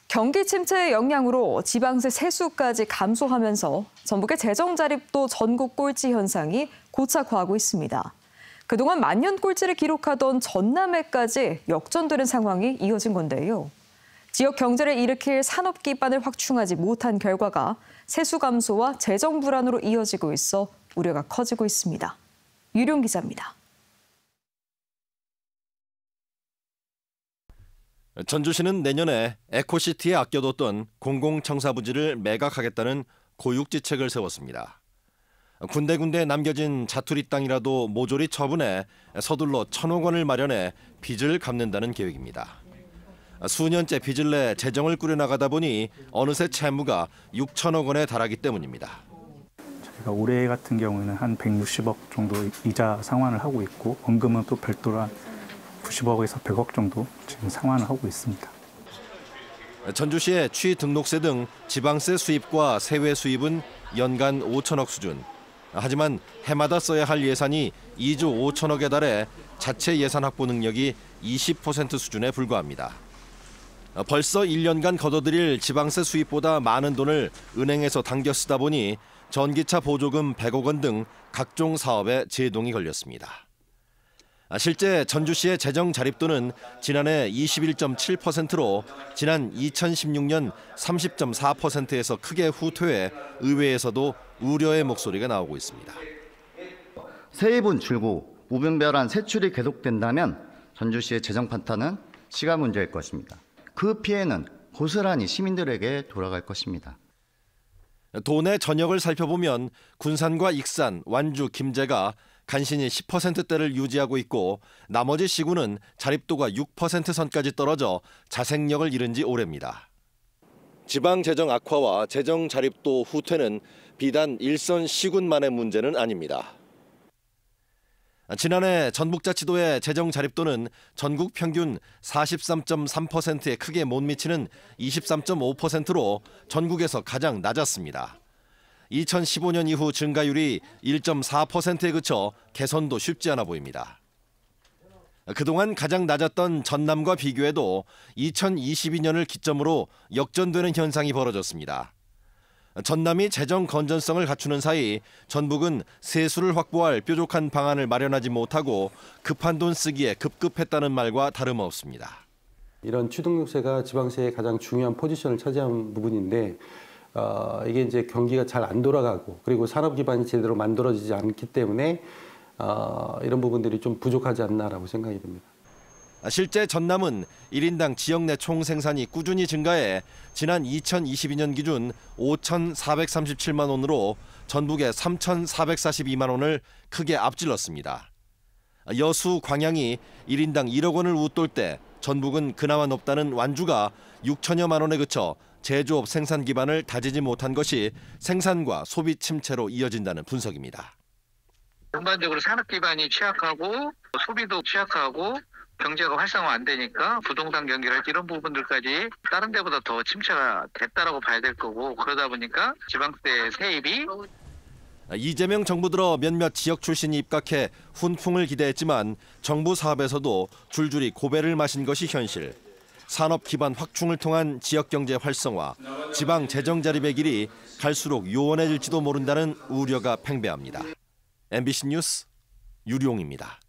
경기 침체의 영향으로 지방세 세수까지 감소하면서 전북의 재정 자립도 전국 꼴찌 현상이 고착화하고 있습니다. 그동안 만년 꼴찌를 기록하던 전남해까지 역전되는 상황이 이어진 건데요. 지역 경제를 일으킬 산업 기반을 확충하지 못한 결과가 세수 감소와 재정 불안으로 이어지고 있어 우려가 커지고 있습니다. 유룡 기자입니다. 전주시는 내년에 에코시티에 아껴뒀던 공공청사 부지를 매각하겠다는 고육지책을 세웠습니다. 군데군데 남겨진 자투리 땅이라도 모조리 처분해 서둘러 1,000억 원을 마련해 빚을 갚는다는 계획입니다. 수년째 빚을 내 재정을 꾸려나가다 보니 어느새 채무가 6천억 원에 달하기 때문입니다. 저희가 올해 같은 경우에는 한 160억 정도 이자 상환을 하고 있고 원금은 또 별도로 한 90억에서 100억 정도 지금 상환을 하고 있습니다. 전주시의 취등록세 등 지방세 수입과 세외 수입은 연간 5천억 수준. 하지만 해마다 써야 할 예산이 2조 5천억에 달해 자체 예산 확보 능력이 20% 수준에 불과합니다. 벌써 1년간 걷어들일 지방세 수입보다 많은 돈을 은행에서 당겨 쓰다 보니 전기차 보조금 100억 원 등 각종 사업에 제동이 걸렸습니다. 실제 전주시의 재정 자립도는 지난해 21.7%로 지난 2016년 30.4%에서 크게 후퇴해 의회에서도 우려의 목소리가 나오고 있습니다. 세입은 줄고 무분별한 세출이 계속된다면 전주시의 재정 판탄은 시간 문제일 것입니다. 그 피해는 고스란히 시민들에게 돌아갈 것입니다. 도내 전역을 살펴보면 군산과 익산, 완주, 김제가 간신히 10%대를 유지하고 있고 나머지 시군은 자립도가 6% 선까지 떨어져 자생력을 잃은 지 오래입니다. 지방 재정 악화와 재정 자립도 후퇴는 비단 일선 시군만의 문제는 아닙니다. 지난해 전북자치도의 재정 자립도는 전국 평균 43.3%에 크게 못 미치는 23.5%로 전국에서 가장 낮았습니다. 2015년 이후 증가율이 1.4%에 그쳐 개선도 쉽지 않아 보입니다. 그동안 가장 낮았던 전남과 비교해도 2022년을 기점으로 역전되는 현상이 벌어졌습니다. 전남이 재정 건전성을 갖추는 사이 전북은 세수를 확보할 뾰족한 방안을 마련하지 못하고 급한 돈 쓰기에 급급했다는 말과 다름없습니다. 이런 취등록세가 지방세의 가장 중요한 포지션을 차지한 부분인데 이게 이제 경기가 잘 안 돌아가고 그리고 산업 기반이 제대로 만들어지지 않기 때문에 이런 부분들이 좀 부족하지 않나라고 생각이 듭니다. 실제 전남은 1인당 지역 내 총 생산이 꾸준히 증가해 지난 2022년 기준 5,437만 원으로 전북의 3,442만 원을 크게 앞질렀습니다. 여수, 광양이 1인당 1억 원을 웃돌 때 전북은 그나마 높다는 완주가 6천여만 원에 그쳐 제조업 생산 기반을 다지지 못한 것이 생산과 소비 침체로 이어진다는 분석입니다. 전반적으로 산업 기반이 취약하고 소비도 취약하고 경제가 활성화 안 되니까 부동산 경기랄지 이런 부분들까지 다른 데보다 더 침체가 됐다라고 봐야 될 거고 그러다 보니까 지방세 세입이 이재명 정부 들어 몇몇 지역 출신이 입각해 훈풍을 기대했지만 정부 사업에서도 줄줄이 고배를 마신 것이 현실. 산업 기반 확충을 통한 지역 경제 활성화, 지방 재정 자립의 길이 갈수록 요원해질지도 모른다는 우려가 팽배합니다. MBC 뉴스 유룡입니다.